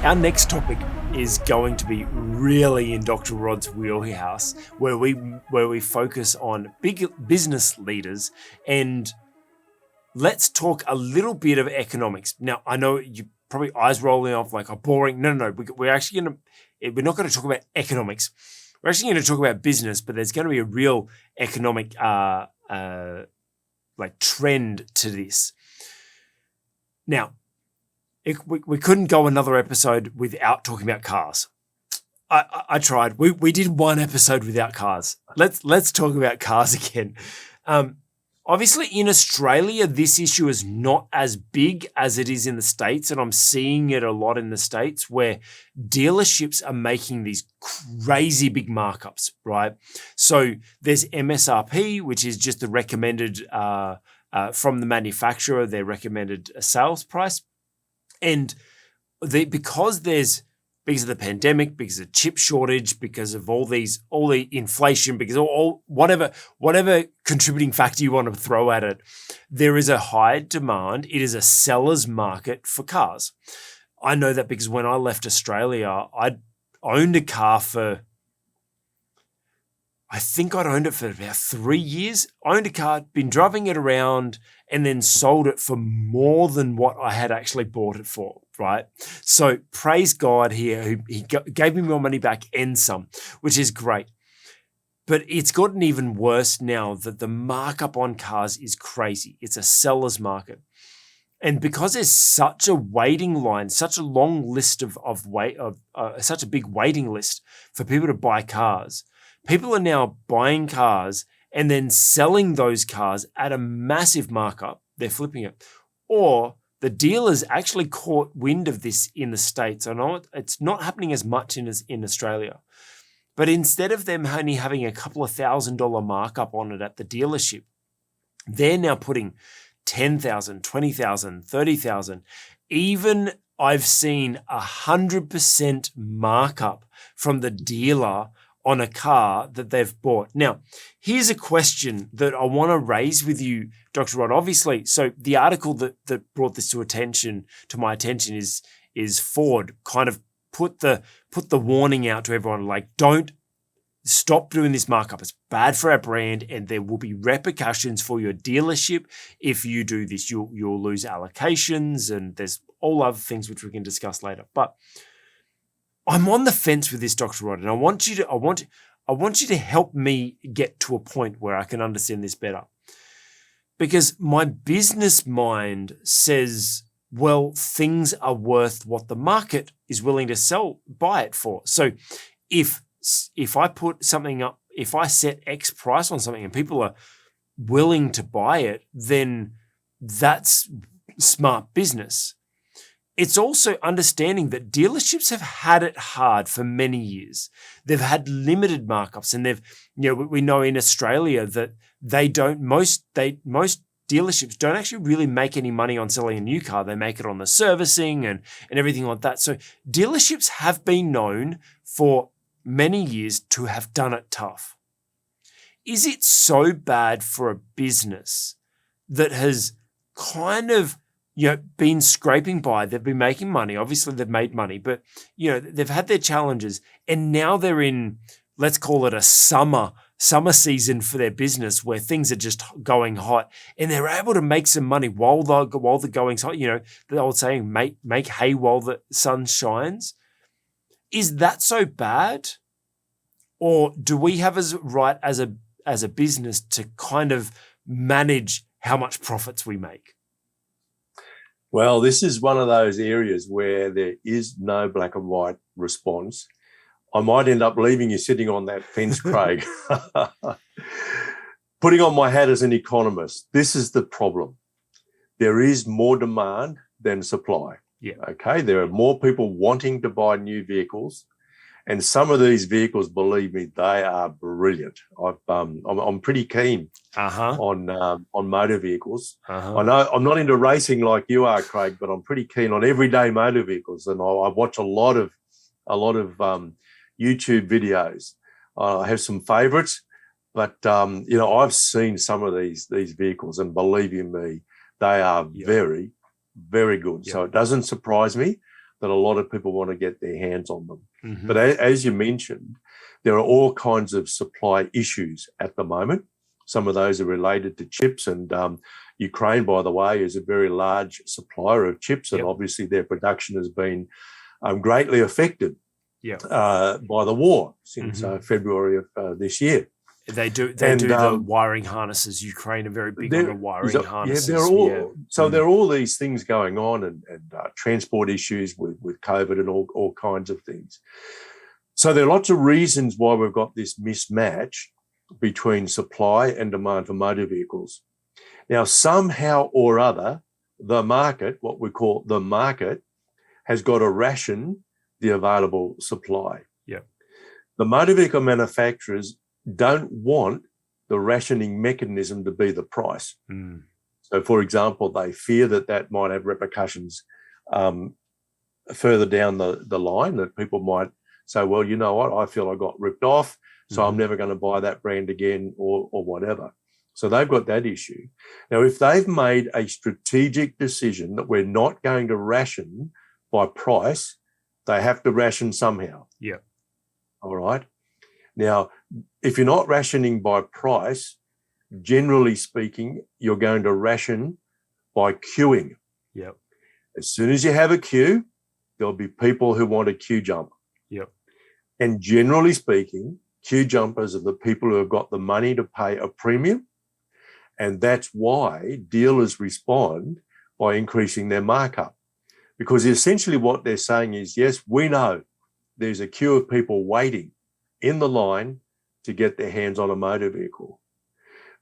Our next topic is going to be really in Dr. Rod's wheelhouse, where we focus on big business leaders, and let's talk a little bit of economics. Now, I know you probably eyes rolling off like a boring. No. We're actually we're not going to talk about economics. We're actually going to talk about business, but there's going to be a real economic trend to this. Now, we couldn't go another episode without talking about cars. I tried. We did one episode without cars. Let's talk about cars again. Obviously, in Australia, this issue is not as big as it is in the States, and I'm seeing it a lot in the States where dealerships are making these crazy big markups, right? So there's MSRP, which is just the recommended from the manufacturer, their recommended sales price. And because of the pandemic, because of chip shortage, because of all the inflation, because all whatever contributing factor you want to throw at it, there is a high demand. It is a seller's market for cars. I know that because when I left Australia, I owned a car for, I think I'd owned it for about 3 years. I owned a car, been driving it around, and then sold it for more than what I had actually bought it for, right? So praise God here, he gave me more money back and some, which is great. But it's gotten even worse now that the markup on cars is crazy. It's a seller's market. And because there's such a waiting line, such a long list such a big waiting list for people to buy cars, people are now buying cars and then selling those cars at a massive markup. They're flipping it. Or the dealers actually caught wind of this in the States. I know it's not happening as much in Australia. But instead of them only having a couple of $1,000 markup on it at the dealership, they're now putting $10,000, $20,000, $30,000. Even I've seen 100% markup from the dealer on a car that they've bought. Now, here's a question that I want to raise with you, Dr. Rod. Obviously, so the article that brought this to my attention is Ford kind of put the warning out to everyone, like, don't stop doing this markup. It's bad for our brand, and there will be repercussions for your dealership if you do this. You'll lose allocations, and there's all other things which we can discuss later. But I'm on the fence with this, Dr. Rod, and I want you to help me get to a point where I can understand this better. Because my business mind says, well, things are worth what the market is willing to buy it for. So if I put something up, if I set X price on something and people are willing to buy it, then that's smart business. It's also understanding that dealerships have had it hard for many years. They've had limited markups, and we know in Australia that most dealerships don't actually really make any money on selling a new car. They make it on the servicing and everything like that. So dealerships have been known for many years to have done it tough. Is it so bad for a business that has kind of been scraping by? They've been making money. Obviously, they've made money, but they've had their challenges, and now they're in, let's call it a summer season for their business where things are just going hot, and they're able to make some money while the going's hot. The old saying, make hay while the sun shines. Is that so bad, or do we have as right as a business to kind of manage how much profits we make? Well, this is one of those areas where there is no black and white response. I might end up leaving you sitting on that fence, Craig. Putting on my hat as an economist, this is the problem. There is more demand than supply. Yeah. Okay. There are more people wanting to buy new vehicles, and some of these vehicles, believe me, they are brilliant. I'm pretty keen on motor vehicles. I know I'm not into racing like you are, Craig, but I'm pretty keen on everyday motor vehicles, and I watch a lot of YouTube videos. I have some favourites, but I've seen some of these vehicles, and believe you me, they are very, very good. Yep. So it doesn't surprise me. that a lot of people want to get their hands on them. Mm-hmm. But as you mentioned, there are all kinds of supply issues at the moment. Some of those are related to chips, and Ukraine, by the way, is a very large supplier of chips, and obviously their production has been greatly affected by the war since February of this year. They do the wiring harnesses. Ukraine are very big on the wiring harnesses. There are all these things going on, and transport issues with COVID and all kinds of things. So there are lots of reasons why we've got this mismatch between supply and demand for motor vehicles. Now, somehow or other, the market, what we call the market, has got to ration the available supply. Yeah. The motor vehicle manufacturers don't want the rationing mechanism to be the price. Mm. So, for example, they fear that might have repercussions further down the line, that people might say, well, you know what, I feel I got ripped off, so I'm never going to buy that brand again or whatever. So they've got that issue. Now, if they've made a strategic decision that we're not going to ration by price, they have to ration somehow. Yeah. All right. Now, if you're not rationing by price, generally speaking, you're going to ration by queuing. Yeah. As soon as you have a queue, there'll be people who want a queue jump. Yeah. And generally speaking, queue jumpers are the people who have got the money to pay a premium. And that's why dealers respond by increasing their markup. Because essentially what they're saying is, yes, we know there's a queue of people waiting in the line to get their hands on a motor vehicle.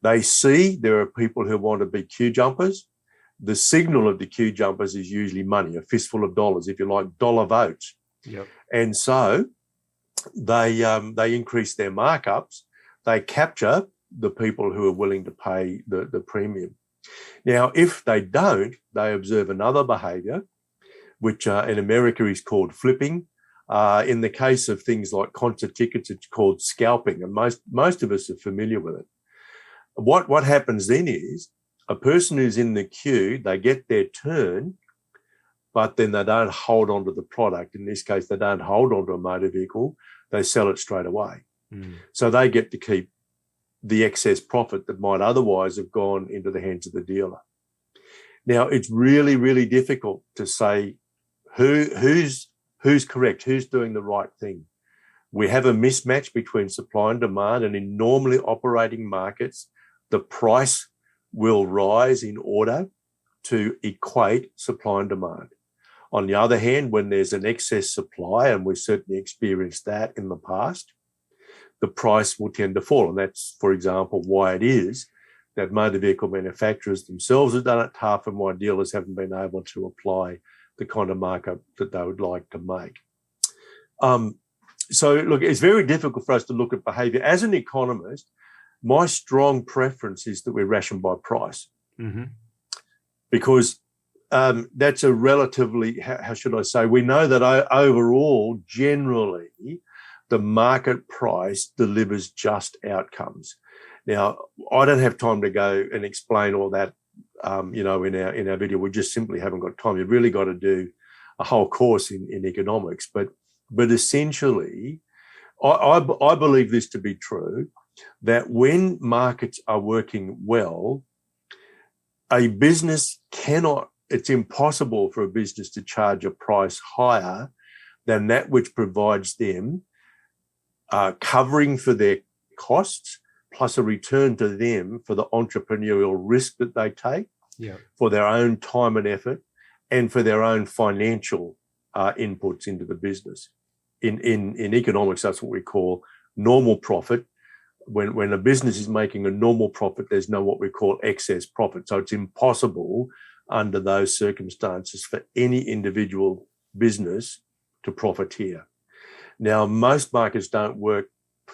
They see there are people who want to be queue jumpers. The signal of the queue jumpers is usually money, a fistful of dollars, if you like, dollar votes. Yep. And so they increase their markups. They capture the people who are willing to pay the premium. Now, if they don't, they observe another behavior, which in America is called flipping. In the case of things like concert tickets, it's called scalping, and most of us are familiar with it. What happens then is a person who's in the queue, they get their turn, but then they don't hold on to the product. In this case, they don't hold on to a motor vehicle, they sell it straight away. Mm. So they get to keep the excess profit that might otherwise have gone into the hands of the dealer. Now, it's really, really difficult to say who's correct, who's doing the right thing. We have a mismatch between supply and demand, and in normally operating markets, the price will rise in order to equate supply and demand. On the other hand, when there's an excess supply, and we've certainly experienced that in the past, the price will tend to fall. And that's, for example, why it is that motor vehicle manufacturers themselves have done it tough, and why dealers haven't been able to apply the kind of markup that they would like to make. So, look, it's very difficult for us to look at behaviour. As an economist, my strong preference is that we ration by price. Mm-hmm. Because that's a relatively, how should I say, we know that overall, generally, the market price delivers just outcomes. Now, I don't have time to go and explain all that, in our video. We just simply haven't got time. You've really got to do a whole course in economics. But essentially, I believe this to be true, that when markets are working well, a business it's impossible for a business to charge a price higher than that which provides them covering for their costs, plus a return to them for the entrepreneurial risk that they take, for their own time and effort, and for their own financial inputs into the business. In economics, that's what we call normal profit. When a business is making a normal profit, there's no what we call excess profit. So it's impossible under those circumstances for any individual business to profiteer. Now, most markets don't work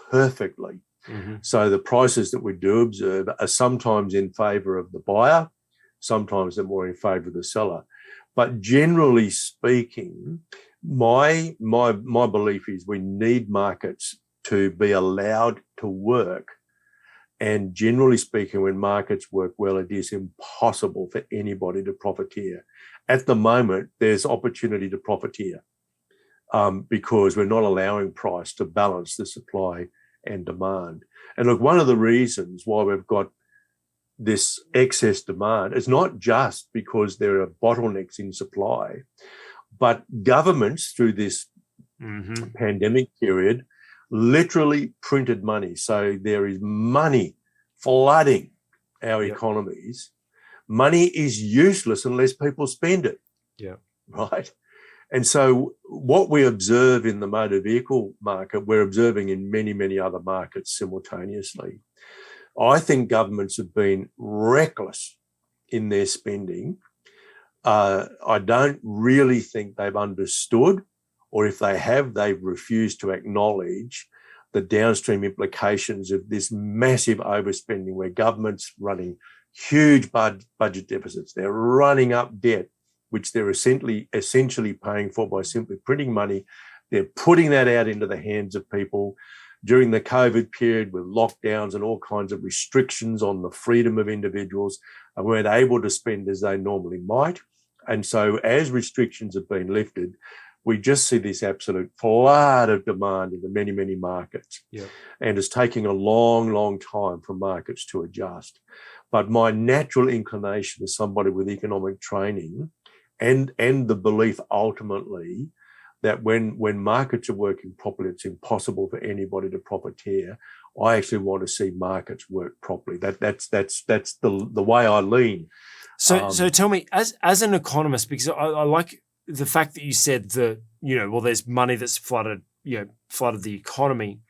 perfectly. Mm-hmm. So the prices that we do observe are sometimes in favour of the buyer, sometimes they're more in favour of the seller. But generally speaking, my belief is we need markets to be allowed to work. And generally speaking, when markets work well, it is impossible for anybody to profiteer. at the moment, there's opportunity to profiteer because we're not allowing price to balance the supply and demand. And look, one of the reasons why we've got this excess demand is not just because there are bottlenecks in supply, but governments through this pandemic period literally printed money. So there is money flooding our economies. Money is useless unless people spend it. Yeah. Right. And so what we observe in the motor vehicle market, we're observing in many, many other markets simultaneously. I think governments have been reckless in their spending. I don't really think they've understood, or if they have, they've refused to acknowledge the downstream implications of this massive overspending where governments running huge budget deficits. They're running up debt, which they're essentially paying for by simply printing money. They're putting that out into the hands of people during the COVID period with lockdowns and all kinds of restrictions on the freedom of individuals, and weren't able to spend as they normally might. And so as restrictions have been lifted, we just see this absolute flood of demand in the many, many markets. Yeah. And it's taking a long, long time for markets to adjust. But my natural inclination as somebody with economic training and the belief ultimately that when markets are working properly, it's impossible for anybody to profiteer. I actually want to see markets work properly. That's the way I lean. So tell me, as an economist, because I like the fact that you said that, there's money that's flooded the economy,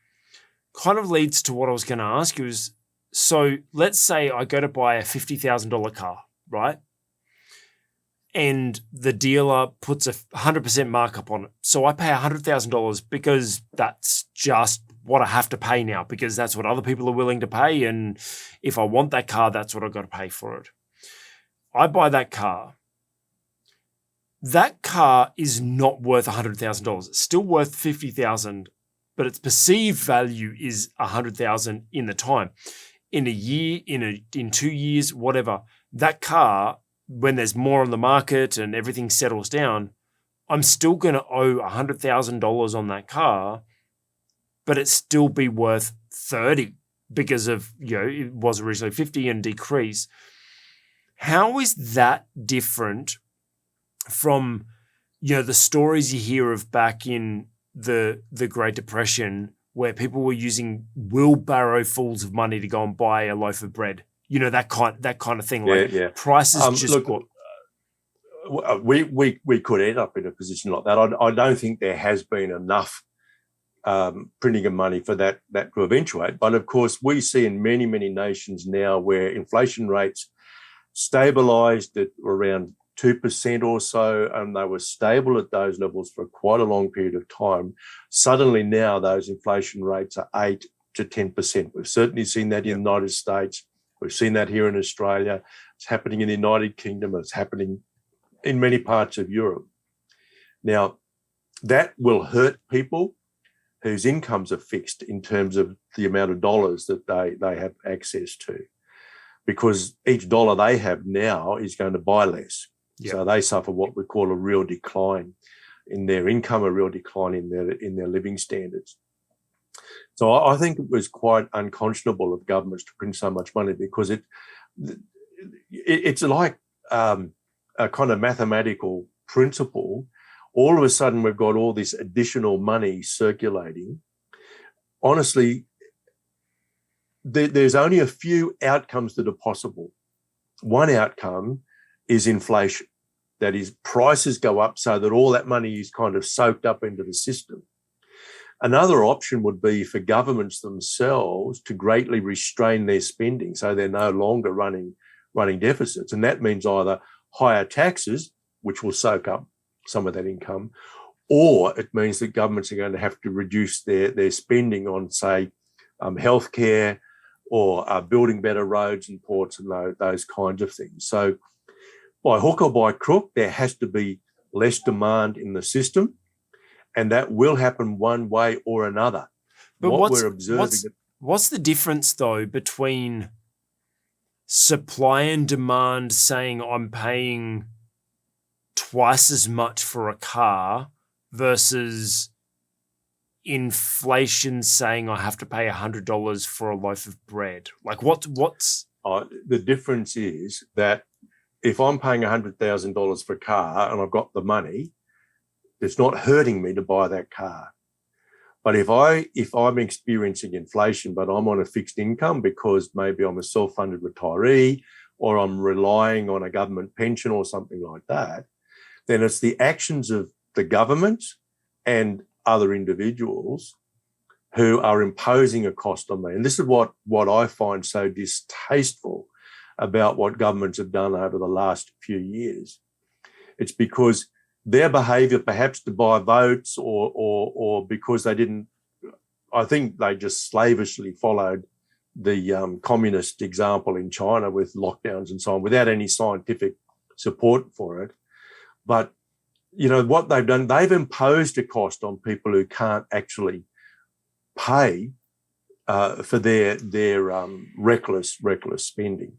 kind of leads to what I was going to ask you is, so let's say I go to buy a $50,000 car, right? And the dealer puts a 100% markup on it. So I pay $100,000 because that's just what I have to pay now, because that's what other people are willing to pay. And if I want that car, that's what I've got to pay for it. I buy that car. That car is not worth $100,000. It's still worth $50,000, but its perceived value is $100,000 in the time. In a year, in 2 years, whatever, that car, when there's more on the market and everything settles down, I'm still going to owe $100,000 on that car, but it still be worth 30 because of, it was originally 50 and decrease. How is that different from, the stories you hear of back in the Great Depression where people were using wheelbarrow fulls of money to go and buy a loaf of bread? That kind of thing. Prices just got. We could end up in a position like that. I don't think there has been enough printing of money for that to eventuate. But of course, we see in many, many nations now where inflation rates stabilised at around 2% or so, and they were stable at those levels for quite a long period of time. Suddenly now those inflation rates are 8 to 10%. We've certainly seen that in the United States. We've seen that here in Australia. It's happening in the United Kingdom. It's happening in many parts of Europe. Now, that will hurt people whose incomes are fixed in terms of the amount of dollars that they have access to, because each dollar they have now is going to buy less. Yep. So they suffer what we call a real decline in their income, a real decline in their living standards. So I think it was quite unconscionable of governments to print so much money, because it's like a kind of mathematical principle. All of a sudden, we've got all this additional money circulating. Honestly, there's only a few outcomes that are possible. One outcome is inflation. That is, prices go up so that all that money is kind of soaked up into the system. Another option would be for governments themselves to greatly restrain their spending so they're no longer running deficits. And that means either higher taxes, which will soak up some of that income, or it means that governments are going to have to reduce their spending on, say, healthcare or building better roads and ports and those kinds of things. So by hook or by crook, there has to be less demand in the system, and that will happen one way or another. But what's the difference, though, between supply and demand saying I'm paying twice as much for a car versus inflation saying I have to pay $100 for a loaf of bread? Like what's the difference is that if I'm paying $100,000 for a car and I've got the money, it's not hurting me to buy that car. But if I'm experiencing inflation, but I'm on a fixed income because maybe I'm a self-funded retiree or I'm relying on a government pension or something like that, then it's the actions of the government and other individuals who are imposing a cost on me. And this is what I find so distasteful about what governments have done over the last few years. It's because their behaviour, perhaps to buy votes or because they didn't, I think they just slavishly followed the communist example in China with lockdowns and so on without any scientific support for it. But, you know, what they've done, they've imposed a cost on people who can't actually pay for their reckless spending.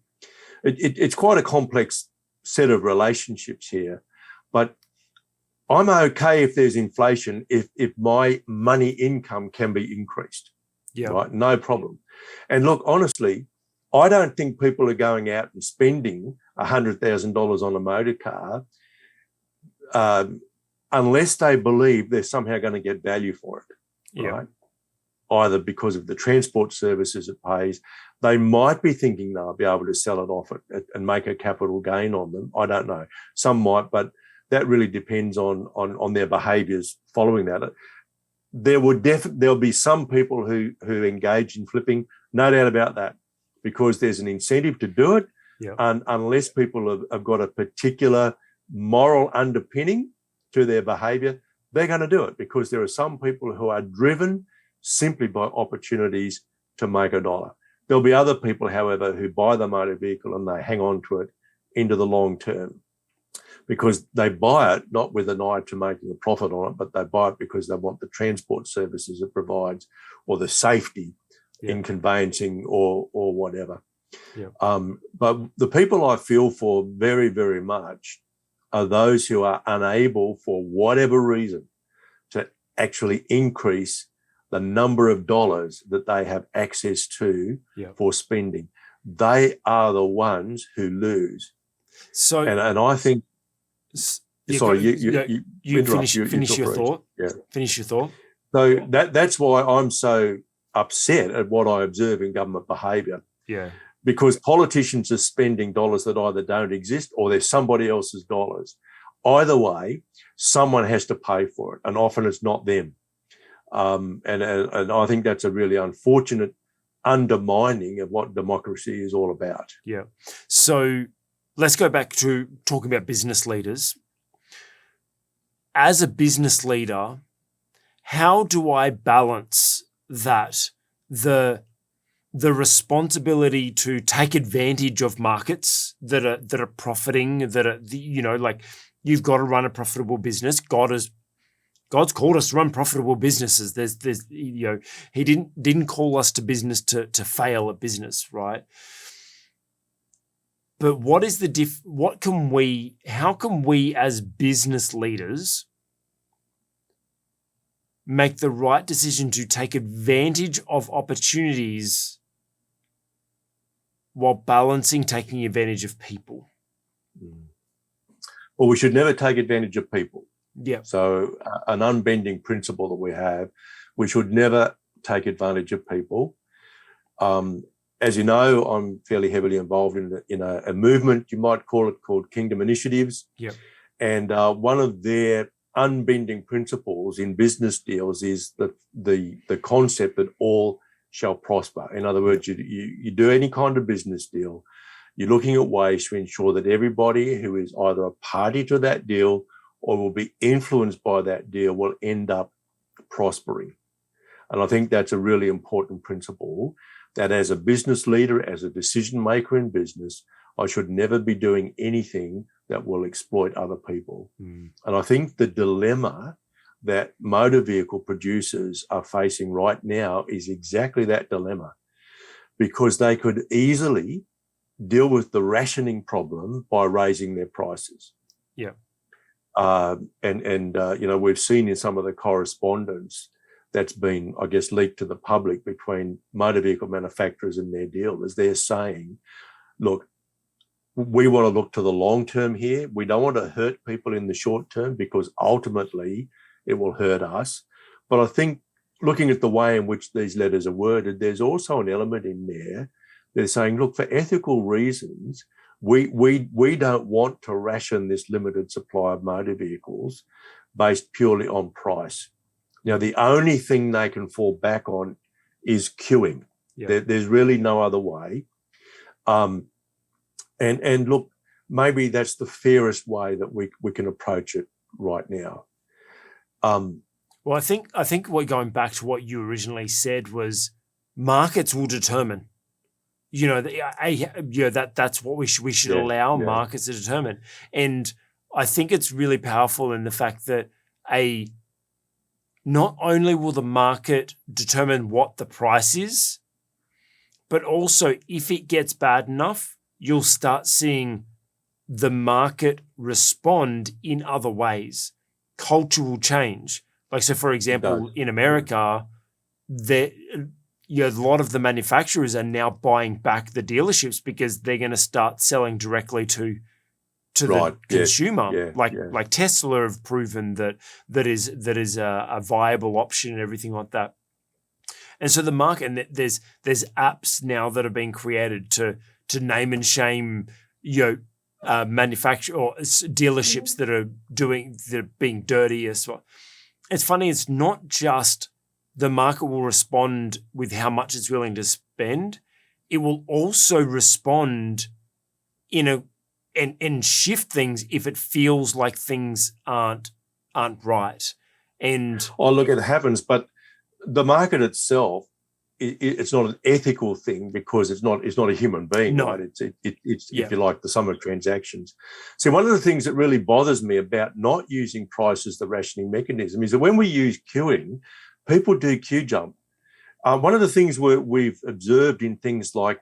It's quite a complex set of relationships here, but I'm okay if there's inflation if my money income can be increased. Yeah. Right, no problem. And look, honestly, I don't think people are going out and spending $100,000 on a motor car unless they believe they're somehow going to get value for it. Yeah. Right? Either because of the transport services it pays, they might be thinking they'll be able to sell it off and make a capital gain on them. I don't know. Some might, but that really depends on their behaviours following that. There'll be some people who engage in flipping, no doubt about that, because there's an incentive to do it. Yeah. And unless people have got a particular moral underpinning to their behaviour, they're going to do it because there are some people who are driven simply by opportunities to make a dollar. There'll be other people, however, who buy the motor vehicle and they hang on to it into the long term because they buy it not with an eye to making a profit on it, but they buy it because they want the transport services it provides or the safety in conveyancing or whatever. Yeah. But the people I feel for very, very much are those who are unable for whatever reason to actually increase the number of dollars that they have access to for spending. They are the ones who lose. So, and I think, sorry, you finish your thought. Yeah. Finish your thought. So that's why I'm so upset at what I observe in government behaviour. Yeah. Because politicians are spending dollars that either don't exist or they're somebody else's dollars. Either way, someone has to pay for it, and often it's not them. And I think that's a really unfortunate undermining of what democracy is all about. Yeah. So let's go back to talking about business leaders. As a business leader, how do I balance that the responsibility to take advantage of markets that are profiting, that are, you know, like you've got to run a profitable business. God's called us to run profitable businesses. There's you know, he didn't call us to business to fail at business, right? But what is how can we as business leaders make the right decision to take advantage of opportunities while balancing taking advantage of people? Well, we should never take advantage of people. Yeah. So an unbending principle that we have, we should never take advantage of people. As you know, I'm fairly heavily involved in a movement, you might call it, called Kingdom Initiatives. Yeah. And one of their unbending principles in business deals is the concept that all shall prosper. In other words, you do any kind of business deal, you're looking at ways to ensure that everybody who is either a party to that deal or will be influenced by that deal will end up prospering. And I think that's a really important principle, that as a business leader, as a decision maker in business, I should never be doing anything that will exploit other people. And I think the dilemma that motor vehicle producers are facing right now is exactly that dilemma, because they could easily deal with the rationing problem by raising their prices. Yeah. We've seen in some of the correspondence that's been, I guess, leaked to the public between motor vehicle manufacturers and their dealers. They're saying, look, we want to look to the long term here. We don't want to hurt people in the short term because ultimately it will hurt us. But I think looking at the way in which these letters are worded, there's also an element in there. They're saying, look, for ethical reasons, we don't want to ration this limited supply of motor vehicles based purely on price. Now, the only thing they can fall back on is queuing. Yeah. There's really no other way. And look, maybe that's the fairest way that we can approach it right now. Well, I think we're going back to what you originally said was markets will determine. That's what we should allow markets to determine. And I think it's really powerful in the fact that not only will the market determine what the price is, but also if it gets bad enough, you'll start seeing the market respond in other ways. Culture will change. Like, so for example, in America, a lot of the manufacturers are now buying back the dealerships because they're going to start selling directly to the consumer. Like Tesla have proven that is a viable option and everything like that. And so the market, and there's apps now that are being created to name and shame, manufacturer or dealerships that are being dirty as well. It's funny. It's not just the market will respond with how much it's willing to spend. It will also respond and shift things if it feels like things aren't right. And look, it happens, but the market itself, it's not an ethical thing because it's not a human being, right? It's if you like, the sum of transactions. So one of the things that really bothers me about not using price as the rationing mechanism is that when we use queuing, people do queue jump. One of the things we've observed in things like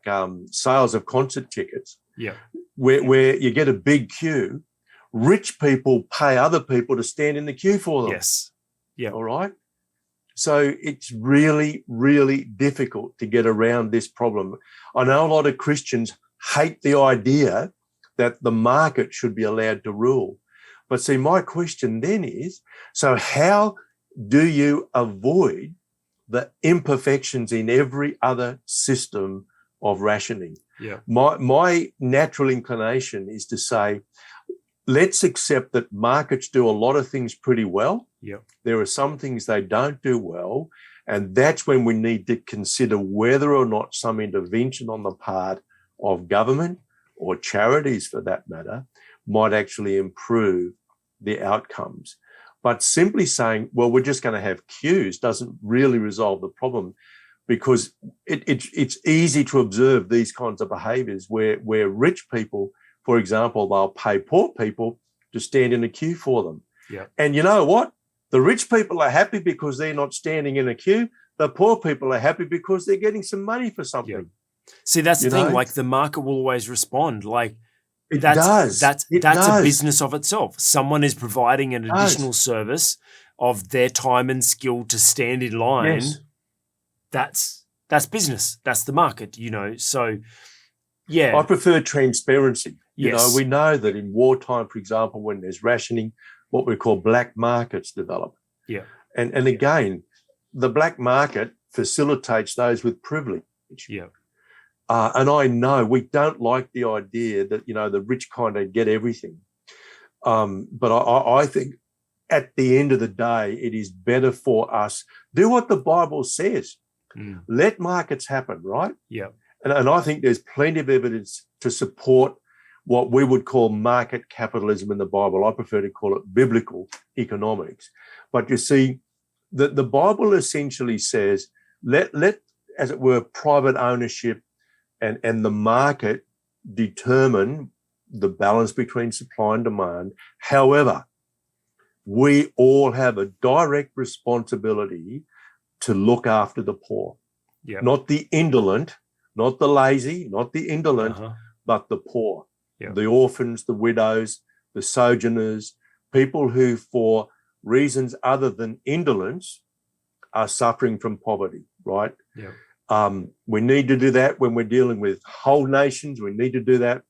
sales of concert tickets, where you get a big queue, rich people pay other people to stand in the queue for them. Yes. Yeah. All right. So it's really, really difficult to get around this problem. I know a lot of Christians hate the idea that the market should be allowed to rule. But see, my question then is, so how do you avoid the imperfections in every other system of rationing? Yeah. My natural inclination is to say, let's accept that markets do a lot of things pretty well. Yep. There are some things they don't do well, and that's when we need to consider whether or not some intervention on the part of government or charities, for that matter, might actually improve the outcomes. But simply saying, well, we're just going to have queues doesn't really resolve the problem, because it's easy to observe these kinds of behaviours where rich people, for example, they'll pay poor people to stand in a queue for them. Yeah. And you know what? The rich people are happy because they're not standing in a queue. The poor people are happy because they're getting some money for something. Yeah. See, that's the thing. Like, the market will always respond. Like, it does. That's a business of itself. Someone is providing an additional service of their time and skill to stand in line. Yes. That's business. That's the market, So, yeah. I prefer transparency. Yes. We know that in wartime, for example, when there's rationing, what we call black markets develop. Yeah. And again, the black market facilitates those with privilege. Yeah. And I know we don't like the idea that, the rich kind of get everything. But I think at the end of the day, it is better for us, do what the Bible says. Let markets happen, right? Yeah. And I think there's plenty of evidence to support what we would call market capitalism in the Bible. I prefer to call it biblical economics. But you see, the Bible essentially says, let as it were, private ownership and the market determine the balance between supply and demand. However, we all have a direct responsibility to look after the poor, not the indolent, not the lazy, not the indolent, but the poor, the orphans, the widows, the sojourners, people who, for reasons other than indolence, are suffering from poverty, right? Yeah. We need to do that when we're dealing with whole nations. We need to do that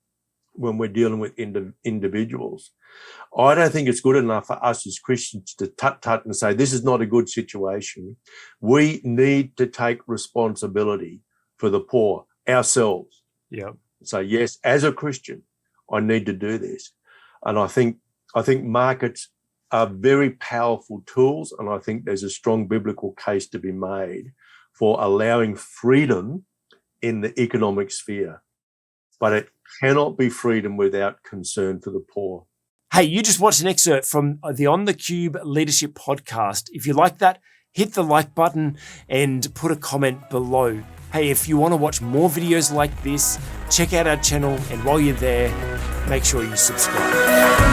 when we're dealing with individuals. I don't think it's good enough for us as Christians to tut and say, this is not a good situation. We need to take responsibility for the poor ourselves. Yeah. So yes, as a Christian, I need to do this. And I think markets are very powerful tools, and I think there's a strong biblical case to be made for allowing freedom in the economic sphere. But it cannot be freedom without concern for the poor. Hey, you just watched an excerpt from the On the Cube Leadership podcast. If you like that, hit the like button and put a comment below. Hey, if you want to watch more videos like this, check out our channel, and while you're there, make sure you subscribe.